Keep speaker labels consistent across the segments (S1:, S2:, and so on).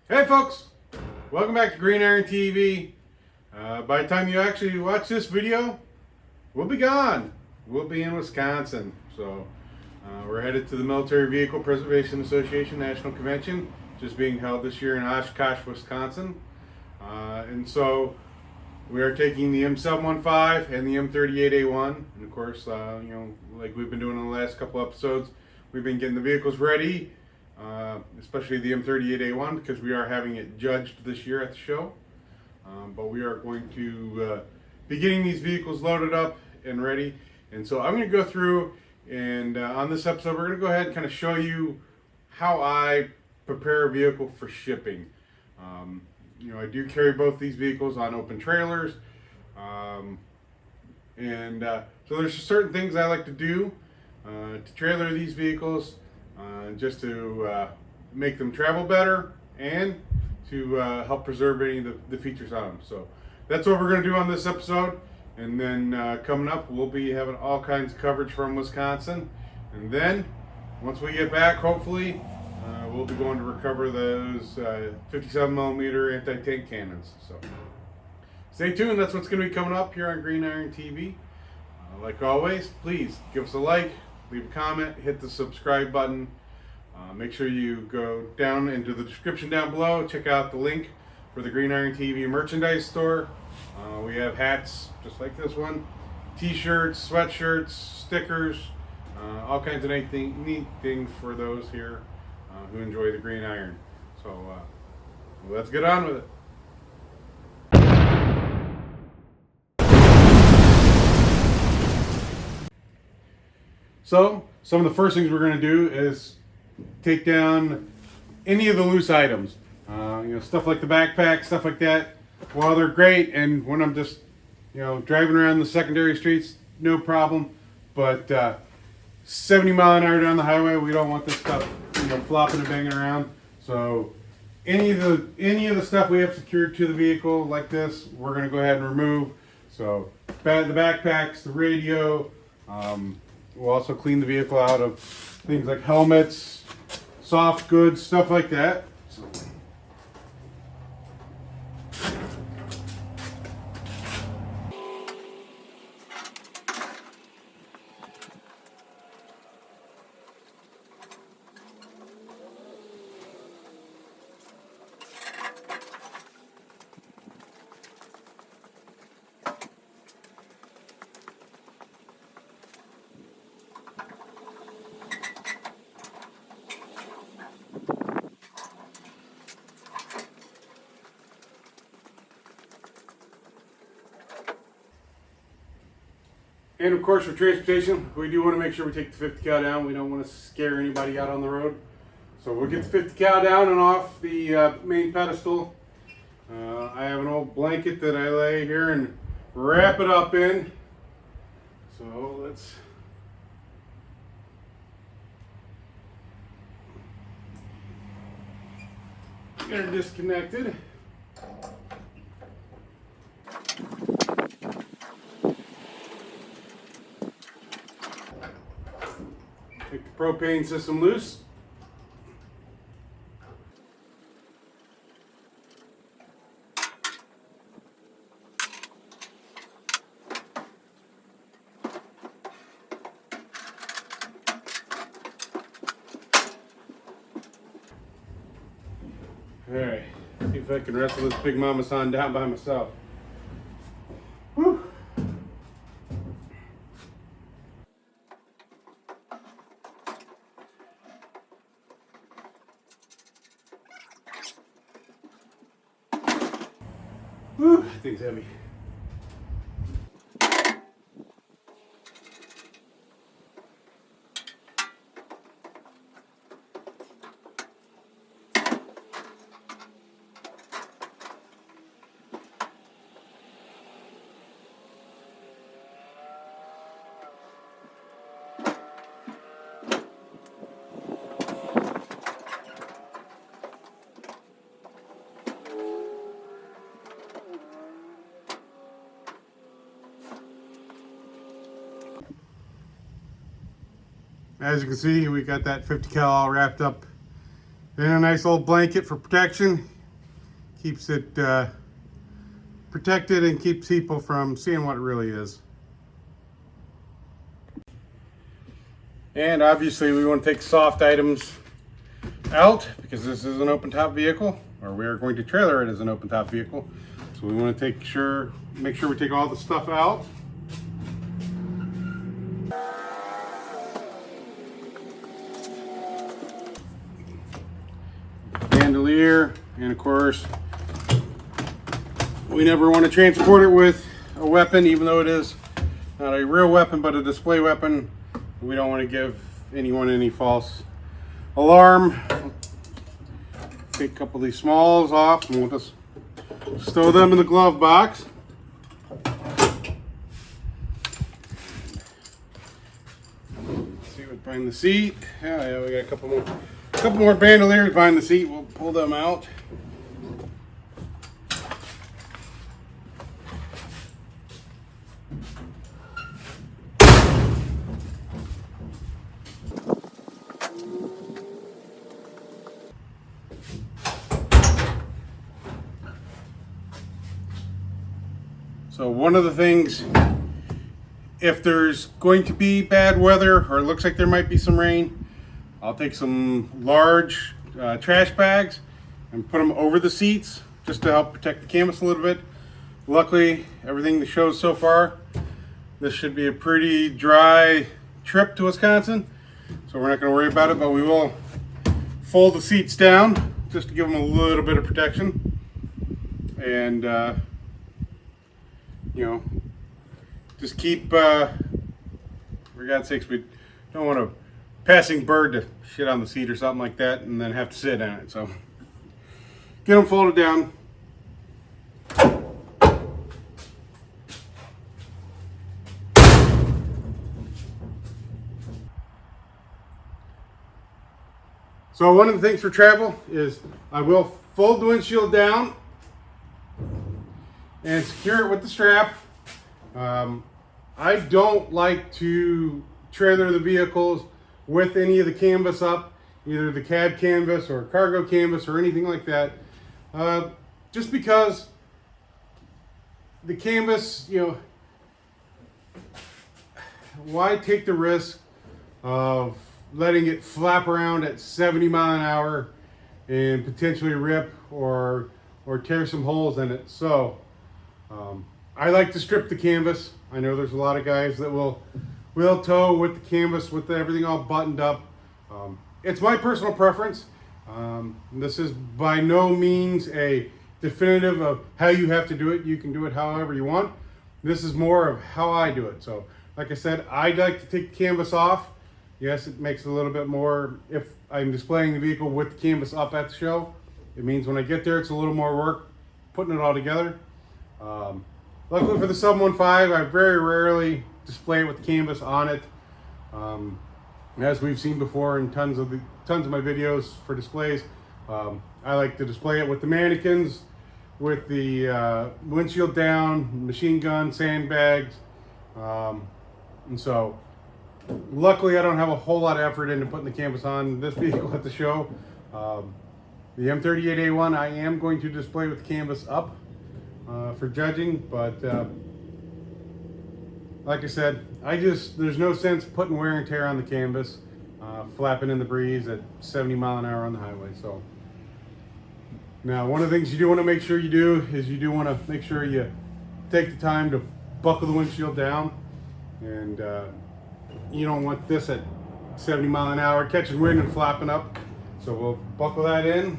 S1: Hey folks, welcome back to Green Iron TV. By the time you actually watch this video, we'll be gone. We'll be in Wisconsin. So we're headed to the Military Vehicle Preservation Association National Convention, just being held this year in Oshkosh, Wisconsin. And so we are taking the M715 and the M38a1. And of course, like we've been doing in the last couple episodes, we've been getting the vehicles ready. Especially the M38a1 because we are having it judged this year at the show. But we are going to be getting these vehicles loaded up and ready. And so I'm going to go through and on this episode we're going to go ahead and kind of show you how I prepare a vehicle for shipping. I do carry both these vehicles on open trailers. So there's certain things I like to do to trailer these vehicles. Just to make them travel better and to help preserve any of the features on them. So that's what we're going to do on this episode. And then coming up, we'll be having all kinds of coverage from Wisconsin. And then once we get back, hopefully, we'll be going to recover those 57mm anti-tank cannons. So stay tuned. That's what's going to be coming up here on Green Iron TV. Like always, please give us a like, leave a comment, hit the subscribe button. Make sure you go down into the description down below, check out the link for the Green Iron TV merchandise store. We have hats just like this one, t-shirts, sweatshirts, stickers, all kinds of neat things for those here who enjoy the Green Iron. So let's get on with it. So some of the first things we're going to do is take down any of the loose items, stuff like the backpack, stuff like that. While they're great, and when I'm just, driving around the secondary streets, no problem. But 70 mile an hour down the highway, we don't want this stuff, flopping and banging around. So any of the stuff we have secured to the vehicle like this, we're going to go ahead and remove. So the backpacks, the radio. We'll also clean the vehicle out of things like helmets, soft goods, stuff like that. And of course, for transportation, we do want to make sure we take the 50 cal down. We don't want to scare anybody out on the road. So we'll get the 50 cal down and off the main pedestal. I have an old blanket that I lay here and wrap it up in. So let's get her disconnected. Take the propane system loose. Alright, see if I can wrestle this big mama son down by myself. Whew. Whew, that thing's heavy. As you can see, we got that 50 cal all wrapped up in a nice old blanket for protection. Keeps it protected and keeps people from seeing what it really is. And obviously we want to take soft items out because this is an open top vehicle, or we are going to trailer it as an open top vehicle. So we want to make sure we take all the stuff out. Bandolier, and of course we never want to transport it with a weapon, even though it is not a real weapon but a display weapon. We don't want to give anyone any false alarm. Take a couple of these smalls off and we'll just stow them in the glove box. See what's behind the seat. Yeah, we got a couple more bandoliers behind the seat. We'll pull them out. So one of the things, if there's going to be bad weather or it looks like there might be some rain, I'll take some large trash bags and put them over the seats just to help protect the canvas a little bit. Luckily, everything that shows so far, this should be a pretty dry trip to Wisconsin, so we're not going to worry about it, but we will fold the seats down just to give them a little bit of protection. And you know, just keep, for God's sakes, we don't want a passing bird to shit on the seat or something like that and then have to sit on it. So get them folded down. So one of the things for travel is I will fold the windshield down and secure it with the strap. I don't like to trailer the vehicles with any of the canvas up, either the cab canvas or cargo canvas or anything like that, just because the canvas, you know, why take the risk of letting it flap around at 70 miles an hour and potentially rip or tear some holes in it. So I like to strip the canvas. I know there's a lot of guys that will tow with the canvas with everything all buttoned up. It's my personal preference. This is by no means a definitive of how you have to do it. You can do it however you want. This is more of how I do it. So like I said, I'd like to take the canvas off. Yes, it makes it a little bit more, if I'm displaying the vehicle with the canvas up at the show, it means when I get there it's a little more work putting it all together. Luckily for the 715, I very rarely display it with the canvas on it. As we've seen before in tons of my videos for displays, I like to display it with the mannequins, with the windshield down, machine gun, sandbags, and so luckily I don't have a whole lot of effort into putting the canvas on this vehicle at the show. The M38a1 I am going to display with the canvas up for judging, but like I said, there's no sense putting wear and tear on the canvas, flapping in the breeze at 70 miles an hour on the highway. So now one of the things you do want to make sure you do is you do want to make sure you take the time to buckle the windshield down, and you don't want this at 70 miles an hour catching wind and flapping up. So we'll buckle that in.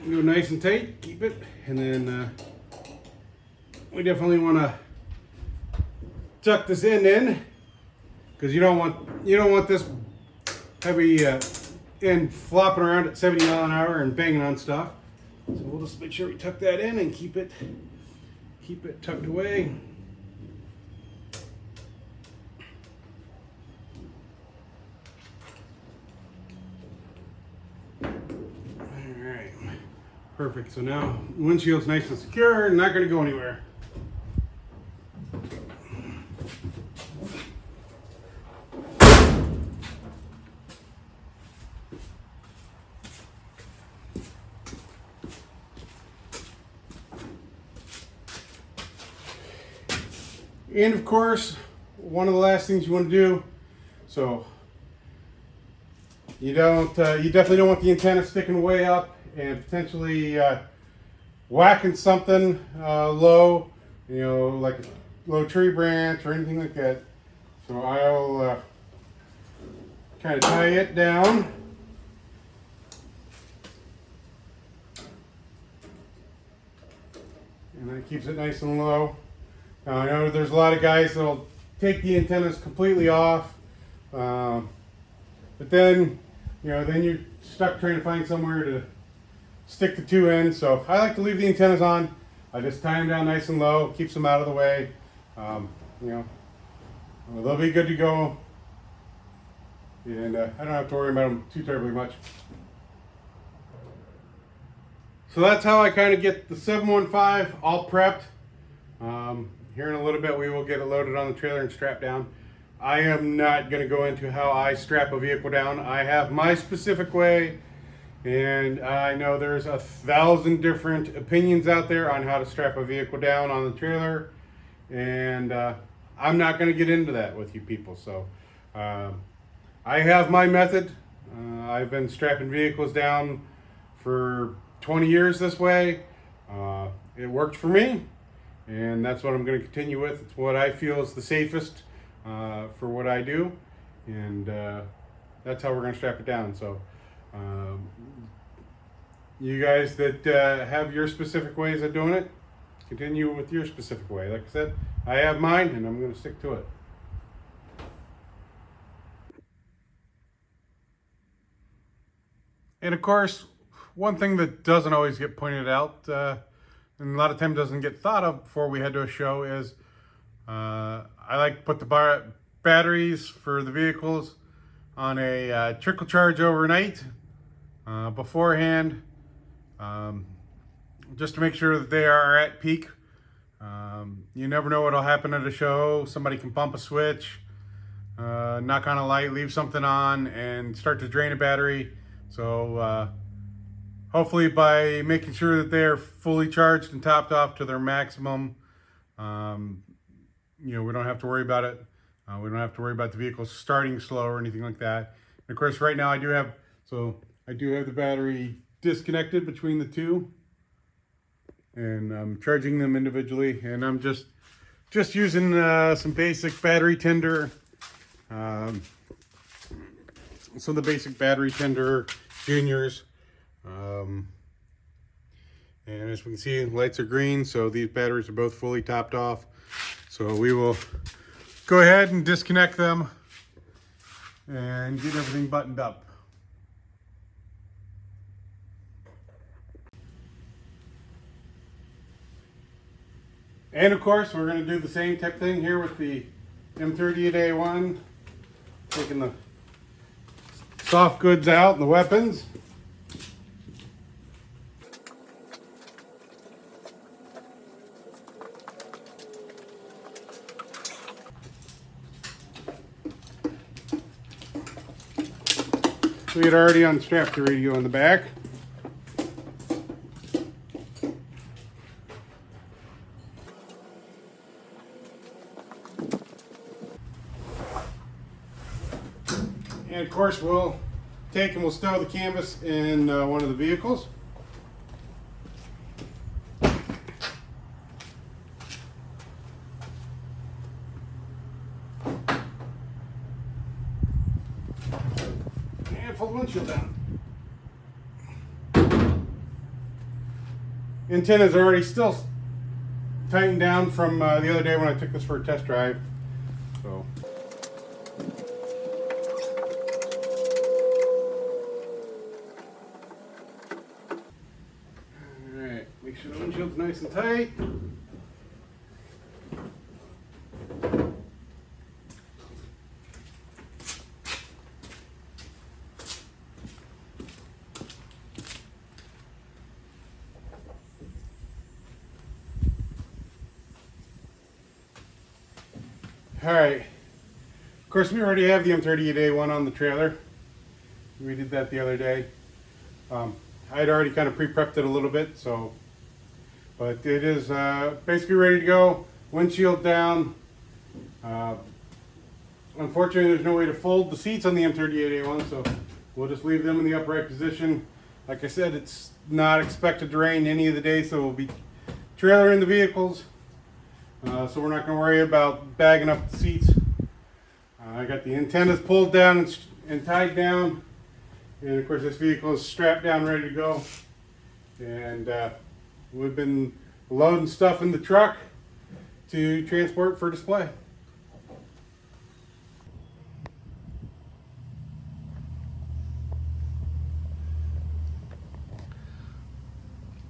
S1: Go nice and tight, keep it, and then we definitely want to tuck this in, because you don't want this heavy end flopping around at 70 mile an hour and banging on stuff. So we'll just make sure we tuck that in and keep it tucked away. Alright, perfect. So now the windshield's nice and secure and not going to go anywhere. And of course, one of the last things you want to do, so you definitely don't want the antenna sticking way up and potentially whacking something low, like a low tree branch or anything like that. So I'll kind of tie it down. And that keeps it nice and low. Now, I know there's a lot of guys that'll take the antennas completely off, but then you're stuck trying to find somewhere to stick the two ends. So I like to leave the antennas on. I just tie them down nice and low, keeps them out of the way. They'll be good to go, and I don't have to worry about them too terribly much. So that's how I kind of get the 715 all prepped. Here in a little bit we will get it loaded on the trailer and strapped down. I am not going to go into how I strap a vehicle down. I have my specific way, and I know there's 1,000 different opinions out there on how to strap a vehicle down on the trailer, and I'm not going to get into that with you people. So I have my method. I've been strapping vehicles down for 20 years this way. It worked for me, and that's what I'm going to continue with. It's what I feel is the safest for what I do, and that's how we're going to strap it down. So you guys that have your specific ways of doing it, continue with your specific way. Like I said, I have mine, and I'm going to stick to it. And of course, one thing that doesn't always get pointed out, and a lot of time doesn't get thought of before we head to a show, is I like to put the batteries for the vehicles on a trickle charge overnight beforehand, just to make sure that they are at peak. You never know what will happen at a show. Somebody can bump a switch, knock on a light, leave something on, and start to drain a battery. So hopefully by making sure that they are fully charged and topped off to their maximum, we don't have to worry about it. We don't have to worry about the vehicle starting slow or anything like that. And of course, right now I do have the battery disconnected between the two, and I'm charging them individually. And I'm just using some basic battery tender, some of the basic battery tender juniors. And as we can see, the lights are green, so these batteries are both fully topped off. So we will go ahead and disconnect them and get everything buttoned up. And of course, we're going to do the same type thing here with the M38a1, taking the soft goods out and the weapons. We had already unstrapped the radio in the back. And of course we'll take and we'll stow the canvas in one of the vehicles. And pull the windshield down. Antenna's already still tightened down from the other day when I took this for a test drive. So Alright, make sure the windshield's nice and tight. Alright, of course we already have the M38a1 on the trailer. We did that the other day. I had already kind of pre-prepped it a little bit, so, but it is basically ready to go. Windshield down. Unfortunately, there's no way to fold the seats on the M38a1, so we'll just leave them in the upright position. Like I said, it's not expected to rain any of the day, so we'll be trailering the vehicles. So we're not going to worry about bagging up the seats. I got the antennas pulled down and tied down. And of course this vehicle is strapped down, ready to go. And we've been loading stuff in the truck to transport for display.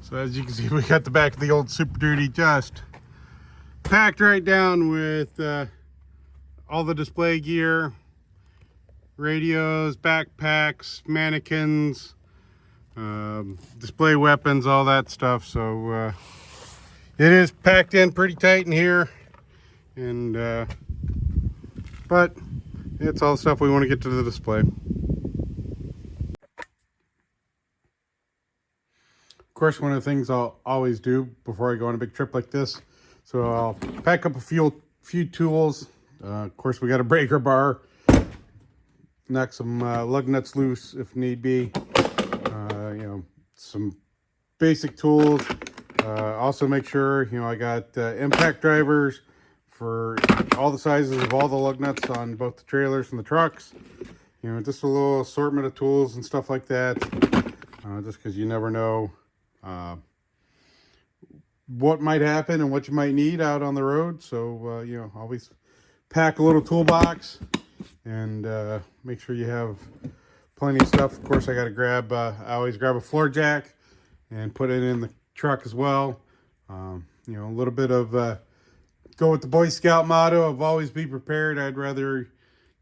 S1: So as you can see, we got the back of the old Super Duty just packed right down with all the display gear, radios, backpacks, mannequins, display weapons, all that stuff. So it is packed in pretty tight in here, and but it's all stuff we want to get to the display. Of course, one of the things I'll always do before I go on a big trip like this, so I'll pack up a few tools. Of course, we got a breaker bar, knock some lug nuts loose if need be. You know, some basic tools. Also make sure, you know, I got impact drivers for all the sizes of all the lug nuts on both the trailers and the trucks. You know, just a little assortment of tools and stuff like that. Just because you never know what might happen and what you might need out on the road. So, you know, always pack a little toolbox and make sure you have plenty of stuff. Of course, I got to grab, I always grab a floor jack and put it in the truck as well. You know, a little bit of, go with the Boy Scout motto of always be prepared. I'd rather,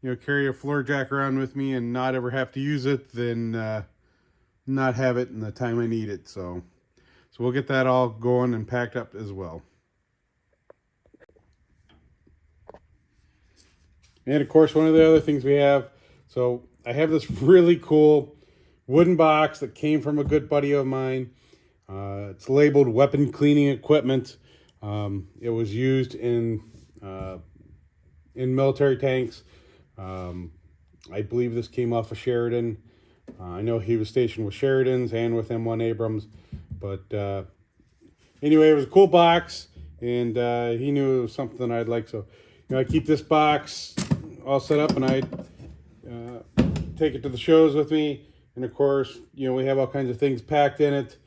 S1: you know, carry a floor jack around with me and not ever have to use it than not have it in the time I need it. So we'll get that all going and packed up as well. And of course, one of the other things we have, so I have this really cool wooden box that came from a good buddy of mine. It's labeled weapon cleaning equipment. It was used in military tanks. I believe this came off of Sheridan. I know he was stationed with Sheridans and with M1 Abrams, but anyway, it was a cool box, and he knew it was something I'd like. So, you know, I keep this box all set up, and I take it to the shows with me. And of course, you know, we have all kinds of things packed in it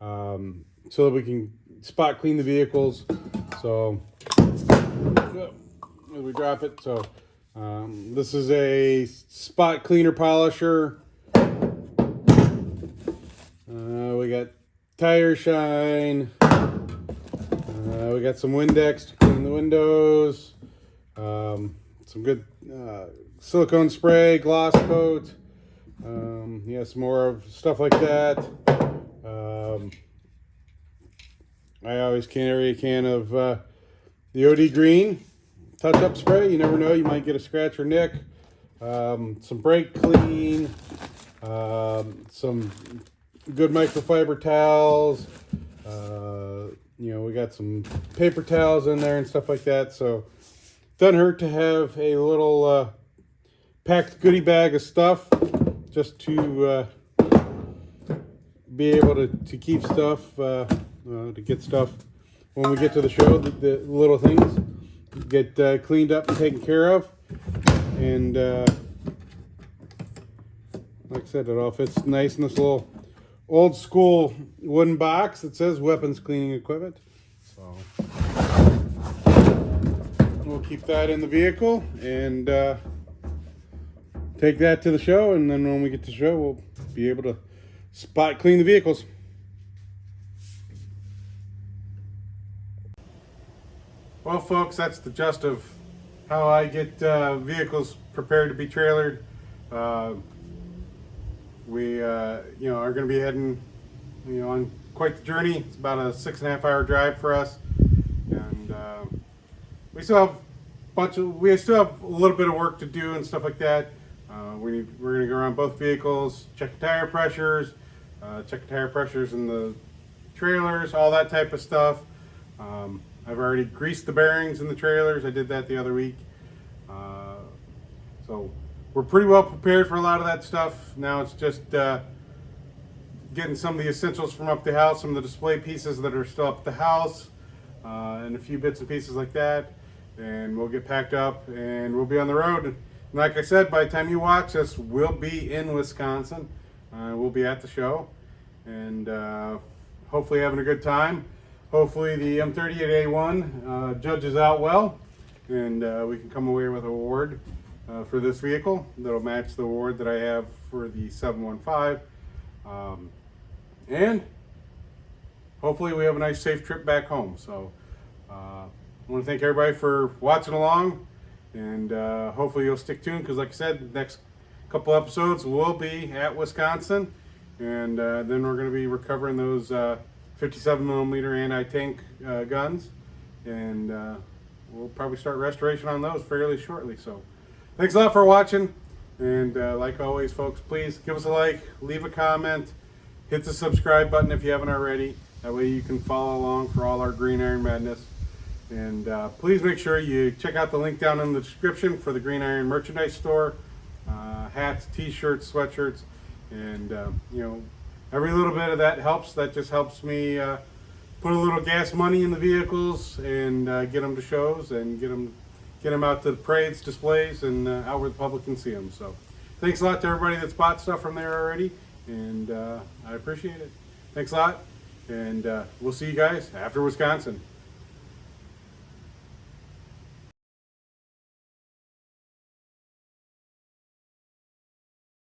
S1: so that we can spot clean the vehicles. So we drop it. So this is a spot cleaner polisher. We got tire shine. We got some Windex to clean the windows. Some good silicone spray, gloss coat. Yeah, some more of stuff like that. I always carry a can of the OD Green touch-up spray. You never know, you might get a scratch or nick. Some brake clean. Some good microfiber towels. You know, we got some paper towels in there and stuff like that. So doesn't hurt to have a little packed goodie bag of stuff just to be able to keep stuff, to get stuff when we get to the show, the little things get cleaned up and taken care of. And like I said, it all fits nice in this little old school wooden box that says weapons cleaning equipment. So we'll keep that in the vehicle, and take that to the show, and then when we get to the show, we'll be able to spot clean the vehicles. Well, folks, that's the gist of how I get vehicles prepared to be trailered. We are going to be heading on quite the journey. It's about a 6.5 hour drive for us, and we still have a little bit of work to do and stuff like that. We're going to go around both vehicles, check the tire pressures, in the trailers, all that type of stuff. I've already greased the bearings in the trailers. I did that the other week. So we're pretty well prepared for a lot of that stuff. Now it's just getting some of the essentials from up the house, some of the display pieces that are still up at the house, and a few bits and pieces like that. And we'll get packed up and we'll be on the road. And like I said, by the time you watch us, we'll be in Wisconsin. We'll be at the show and hopefully having a good time. Hopefully the M38a1 judges out well, and we can come away with an award for this vehicle that'll match the award that I have for the 715. And hopefully we have a nice safe trip back home. So I want to thank everybody for watching along, and hopefully you'll stick tuned, because like I said, the next couple episodes will be at Wisconsin, and then we're going to be recovering those 57mm anti-tank guns, and we'll probably start restoration on those fairly shortly. So thanks a lot for watching, and like always, folks, please give us a like, leave a comment, hit the subscribe button if you haven't already. That way you can follow along for all our Green Iron madness. And please make sure you check out the link down in the description for the Green Iron merchandise store, hats, t-shirts, sweatshirts, and every little bit of that helps. That just helps me put a little gas money in the vehicles and get them to shows and get them out to the parades, displays, and out where the public can see them. So thanks a lot to everybody that's bought stuff from there already, and I appreciate it. Thanks a lot, and we'll see you guys after Wisconsin.